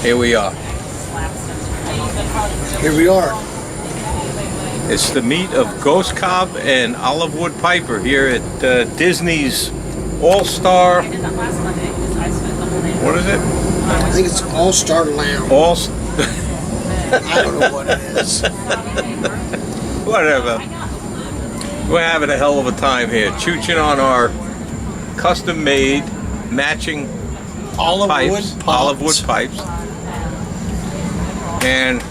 Here we are. Here we are. It's the meet of Ghostcob and Olivewoodpiper here at Disney's All-Star. What is it? I think it's All-Star Lounge. I don't know what it is. Whatever. We're having a hell of a time here, chooching on our custom-made matching Olivewood pipes. And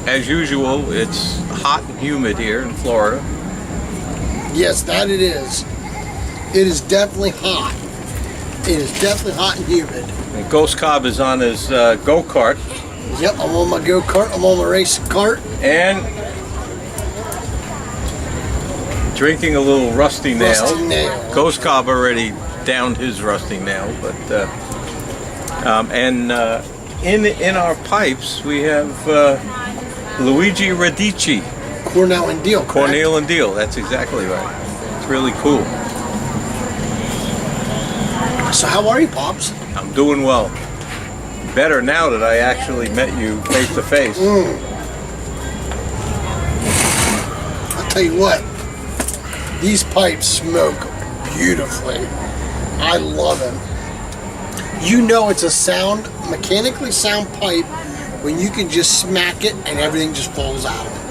as usual, it's hot and humid here in Florida. Yes, that it is. It is definitely hot. It is definitely hot and humid. And Ghostcob is on his go-kart. Yep, I'm on my go-kart. I'm on my race cart. And drinking a little rusty nail. Ghostcob already downed his rusty nail, but in our pipes we have Luigi Radici. Cornell and Deal. Cornell and Deal. That's exactly right. It's really cool. So how are you, Pops? I'm doing well. Better now that I actually met you face to face. I'll tell you what. These pipes smoke beautifully. I love them. You know it's a mechanically sound pipe when you can just smack it and everything just falls out of it.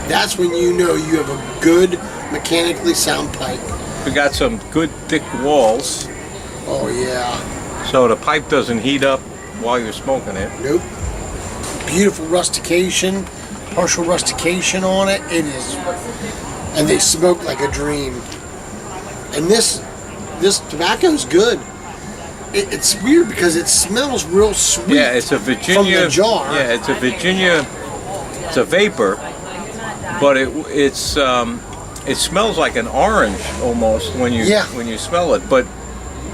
That's when you know you have a good mechanically sound pipe. We got some good thick walls. Oh yeah. So the pipe doesn't heat up while you're smoking it. Nope. Beautiful rustication, partial rustication on it. It is, and they smoke like a dream. And this tobacco's good. It's weird because it smells real sweet. Yeah, it's a Virginia from the jar. Yeah, it's a Virginia. It's a vapor, but it smells like an orange almost when you smell it. But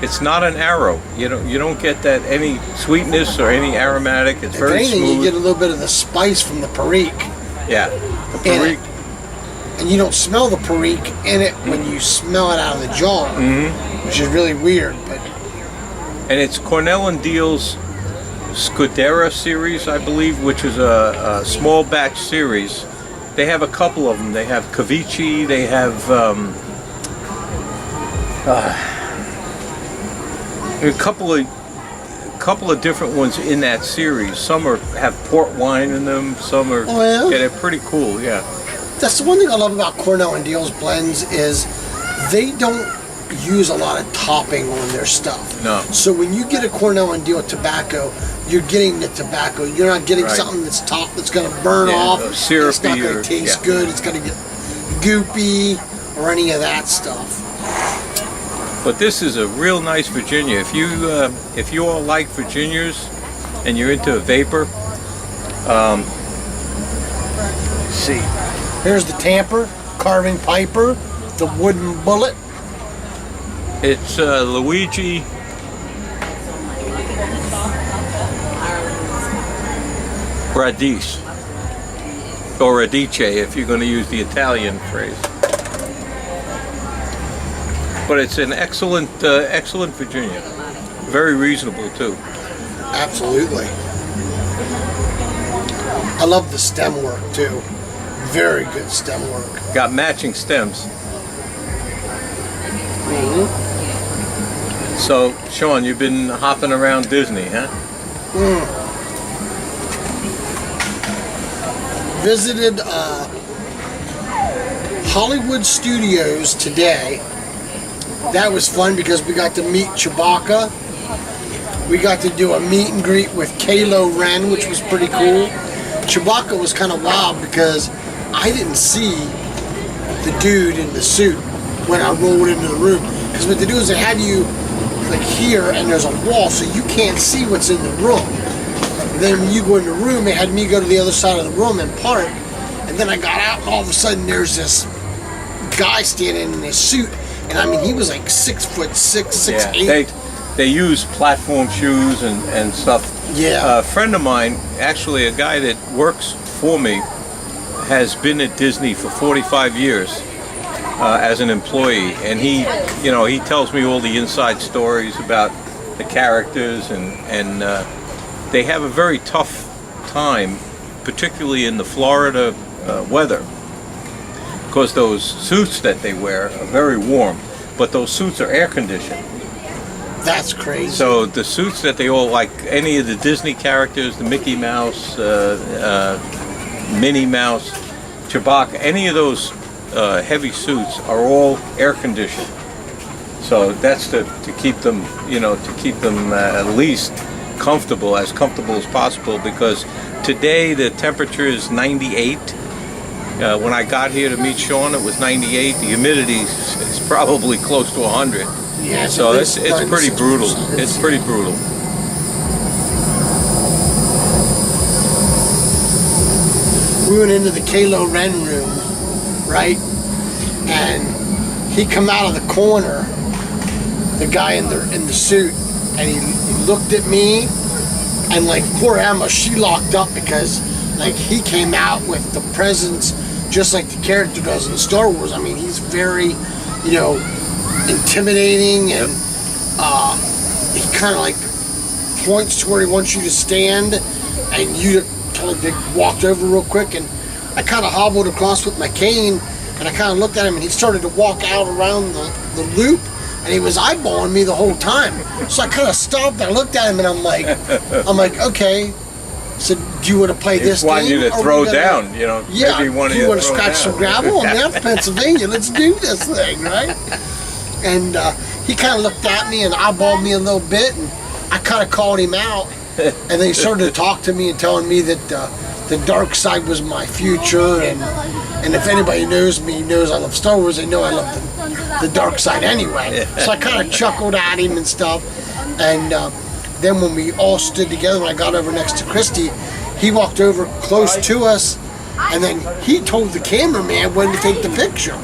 it's not an arrow. You don't get that any sweetness or any aromatic. It's very anything, smooth. You get a little bit of the spice from the perique. Yeah, the perique. And you don't smell the perique in it when you smell it out of the jar, which is really weird. And it's Cornell and Deal's Scudera series, I believe, which is a small batch series. They have a couple of them. They have Cavici. They have a couple of different ones in that series. Some have port wine in them. Some are. Oh, yeah? Yeah, they're pretty cool. Yeah. That's the one thing I love about Cornell and Deal's blends is they don't use a lot of topping on their stuff. No. So when you get a Cornell and Deal tobacco, you're getting the tobacco. You're not getting something that's that's going to burn off. Syrupy. It's not going to taste good. It's going to get goopy or any of that stuff. But this is a real nice Virginia. If you all like Virginias and you're into a vapor, let's see. Here's the tamper, carving piper, the wooden bullet. It's Luigi Radice, or Radice if you're going to use the Italian phrase. But it's an excellent Virginia. Very reasonable too. Absolutely. I love the stem work too. Very good stem work. Got matching stems. So, Sean, you've been hopping around Disney, huh? Visited Hollywood Studios today. That was fun because we got to meet Chewbacca. We got to do a meet and greet with Kylo Ren, which was pretty cool. Chewbacca was kind of wild because I didn't see the dude in the suit when I rolled into the room. Because what they do is they have you like here and there's a wall so you can't see what's in the room. And then when you go in the room, they had me go to the other side of the room and park. And then I got out and all of a sudden there's this guy standing in his suit. And I mean, he was like 6'6", 6'8". They use platform shoes and stuff. Yeah. A friend of mine, actually a guy that works for me, has been at Disney for 45 years as an employee, and he tells me all the inside stories about the characters, and they have a very tough time, particularly in the Florida weather, because those suits that they wear are very warm, but those suits are air conditioned. That's crazy. So the suits that they all, like any of the Disney characters, the Mickey Mouse, Minnie Mouse, Chewbacca, any of those heavy suits are all air conditioned. So that's to keep them, to keep them at least comfortable as possible, because today the temperature is 98. When I got here to meet Sean, it was 98. The humidity is probably close to 100. Yeah, so it's pretty brutal. It's pretty brutal. We went into the Kylo Ren room, right? And he come out of the corner, the guy in the suit, and he looked at me, and like poor Emma, she locked up because like he came out with the presence just like the character does in Star Wars. I mean, he's very, intimidating, and he kind of like points to where he wants you to stand, and you kind of walked over real quick, and I kind of hobbled across with my cane, and I kind of looked at him, and he started to walk out around the loop, and he was eyeballing me the whole time. So I kind of stopped, I looked at him, and I'm like, okay. So do you want to play this game? I want you to throw down, Yeah, maybe one of you you want to scratch some gravel? I'm out of Pennsylvania, let's do this thing, right? And he kind of looked at me and eyeballed me a little bit, and I kind of called him out, and then he started to talk to me and telling me that the dark side was my future, and if anybody knows me, knows I love Star Wars, they know I love the dark side anyway. So I kind of chuckled at him and stuff, and then when we all stood together, when I got over next to Christy, he walked over close to us, and then he told the cameraman when to take the picture.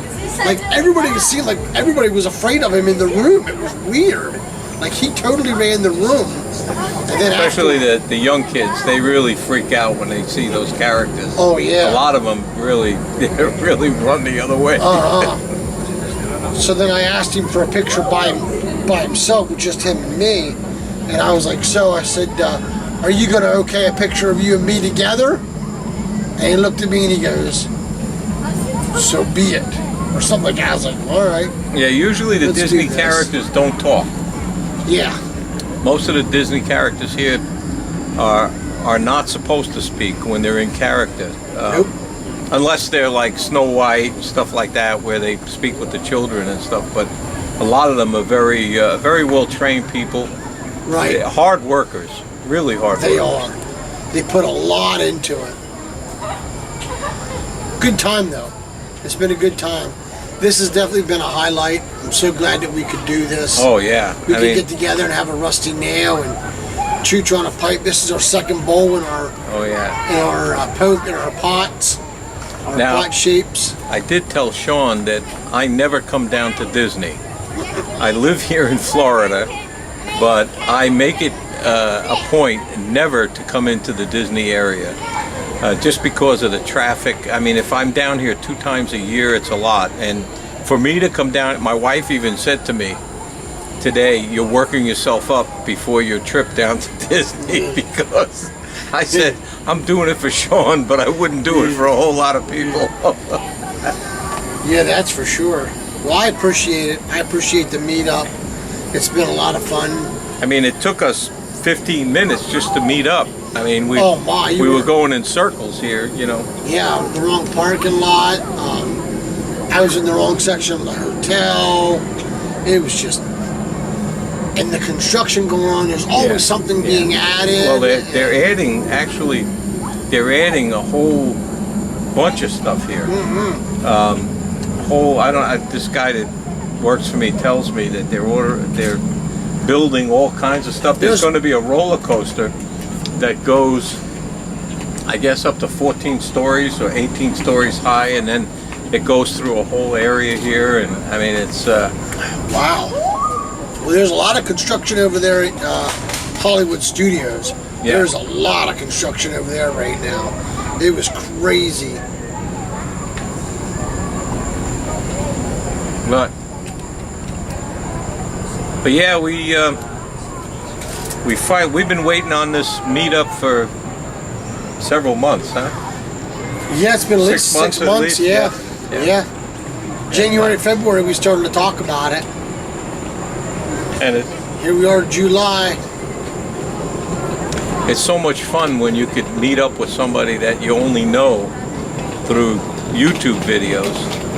Like everybody was seeing, like everybody was afraid of him in the room. It was weird. Like he totally ran the room. And then especially the young kids, they really freak out when they see those characters. Oh yeah. A lot of them really run the other way. So then I asked him for a picture by himself, with just him and me. And I was like, I said, are you going to okay a picture of you and me together? And he looked at me and he goes, so be it. Or something like that. I was like, all right. Yeah, usually the Disney characters don't talk. Yeah. Most of the Disney characters here are not supposed to speak when they're in character. Nope. Unless they're like Snow White and stuff like that, where they speak with the children and stuff. But a lot of them are very well trained people. Right. They're hard workers. Really hard workers. They are. They put a lot into it. Good time though. It's been a good time. This has definitely been a highlight. I'm so glad that we could do this. Oh yeah. We could get together and have a rusty nail and chooch on a pipe. This is our second bowl in our in our pots, our pot shapes. I did tell Sean that I never come down to Disney. I live here in Florida, but I make it a point never to come into the Disney area. Just because of the traffic. I mean, if I'm down here 2 times a year, it's a lot. And for me to come down, my wife even said to me today, you're working yourself up before your trip down to Disney, because I said, I'm doing it for Sean, but I wouldn't do it for a whole lot of people. Yeah, that's for sure. Well, I appreciate it. I appreciate the meetup. It's been a lot of fun. I mean, it took us 15 minutes just to meet up. I mean, we were going in circles here, Yeah, the wrong parking lot. I was in the wrong section of the hotel. It was just, and the construction going on. There's always something being added. Well, they're adding a whole bunch of stuff here. This guy that works for me tells me that they're building all kinds of stuff. There's going to be a roller coaster that goes, I guess, up to 14 stories or 18 stories high, and then it goes through a whole area here, and I mean, it's wow. Well, there's a lot of construction over there at Hollywood Studios. Yeah. There's a lot of construction over there right now. It was crazy. But yeah, we We've been waiting on this meetup for several months, huh? Yeah, it's been at least 6 months. Yeah. January, February, we started to talk about it. And here we are, July. It's so much fun when you could meet up with somebody that you only know through YouTube videos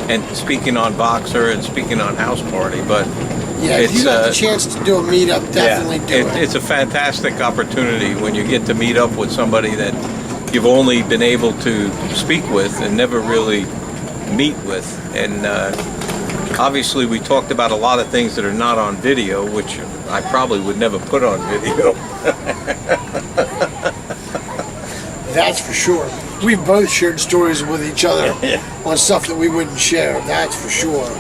and speaking on Boxer and speaking on House Party. But yeah, if you got the chance to do a meetup, definitely do it. It's a fantastic opportunity when you get to meet up with somebody that you've only been able to speak with and never really meet with. And obviously we talked about a lot of things that are not on video, which I probably would never put on video. That's for sure. We've both shared stories with each other on stuff that we wouldn't share. That's for sure.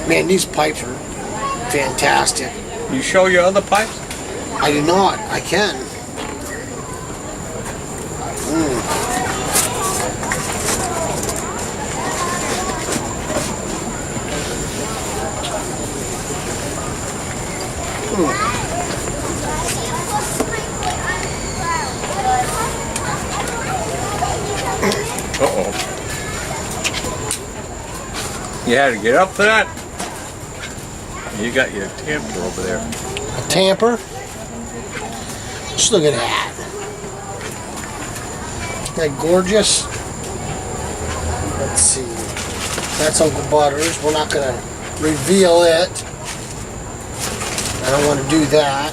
Man, these pipes are fantastic. You show your other pipes? I do not. I can. Uh-oh. You had to get up for that? You got your tamper over there. A tamper? Just look at that. Isn't that gorgeous? Let's see. That's Uncle Butters. We're not going to reveal it. I don't want to do that.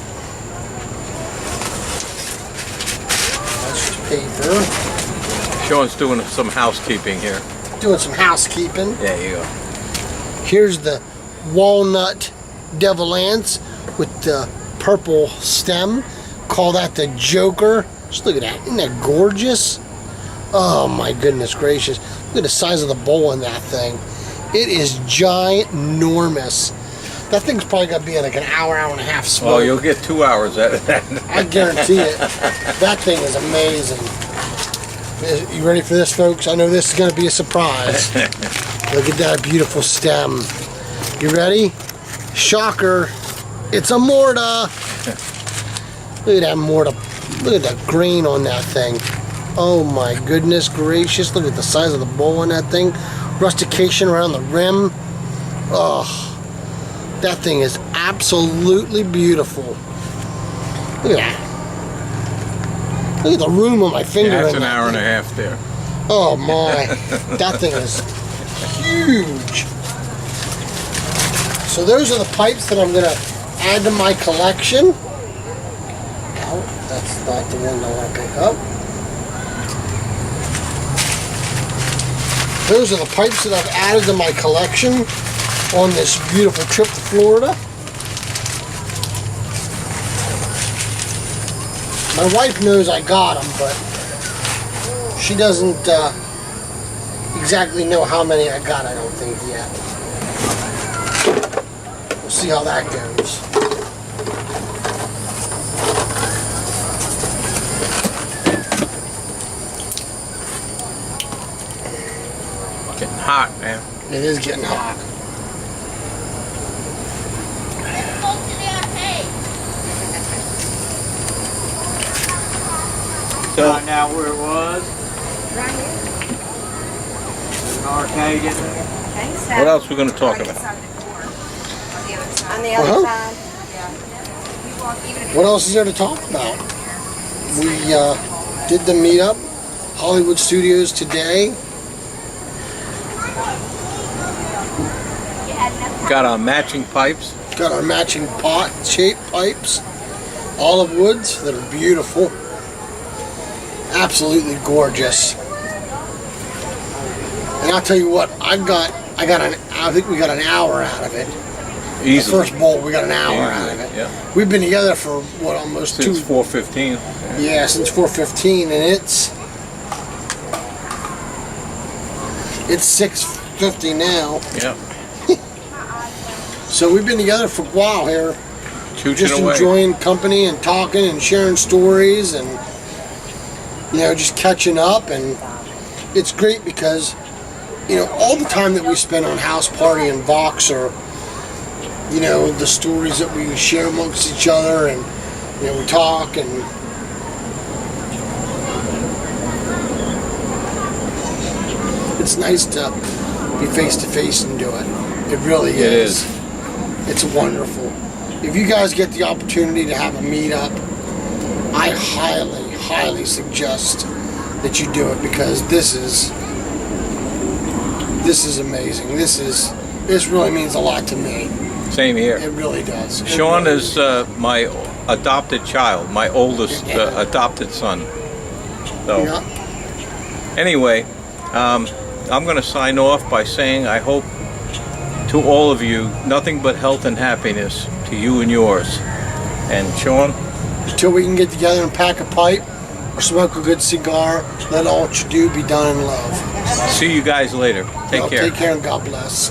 That's just paper. Sean's doing some housekeeping here. Doing some housekeeping. There you go. Here's the walnut devil ants with the purple stem. Call that the Joker. Just look at that. Isn't that gorgeous? Oh my goodness gracious. Look at the size of the bowl in that thing. It is ginormous. That thing's probably going to be like an hour, hour and a half smoke. Oh, you'll get 2 hours out of that. I guarantee it. That thing is amazing. You ready for this, folks? I know this is going to be a surprise. Look at that beautiful stem. You ready? Shocker. It's a Morta. Look at that Morta. Look at that grain on that thing. Oh my goodness gracious. Look at the size of the bowl on that thing. Rustication around the rim. Oh, that thing is absolutely beautiful. Look at that. Look at the room on my finger. Yeah, that's an hour and a half there. Oh my. That thing is huge. So those are the pipes that I'm going to add to my collection. Oh, that's not the one I want to pick up. Those are the pipes that I've added to my collection on this beautiful trip to Florida. My wife knows I got them, but she doesn't exactly know how many I got, I don't think, yet. We'll see how that goes. Getting hot, man. It is getting hot. Right now where it was. Right here. There's an arcade in there. What else are we going to talk about? On the other side. What else is there to talk about? We did the meetup, Hollywood Studios today. Got our matching pipes. Got our matching pot-shaped pipes, olive woods that are beautiful, absolutely gorgeous. And I'll tell you what, I think we got an hour out of it. Easily. The first bowl, we got an hour out of it. Yeah. We've been together for what, almost Since 4:15. Yeah, since 4:15, and it's 6:50 now. Yeah. So we've been together for a while here, just away. enjoying company and talking and sharing stories and, you know, just catching up. And it's great because, you know, all the time that we spend on House Party and Voxer, you know, the stories that we share amongst each other and we talk and it's nice to be face to face and do it. It really is. It is. It's wonderful. If you guys get the opportunity to have a meetup, I highly, highly suggest that you do it because this is amazing. This really means a lot to me. Same here. It really does. Sean is my adopted child, my oldest adopted son. So anyway, I'm going to sign off by saying I hope to all of you nothing but health and happiness to you and yours. And Sean? Until we can get together and pack a pipe or smoke a good cigar, let all what you do be done in love. See you guys later. Take care. Take care and God bless.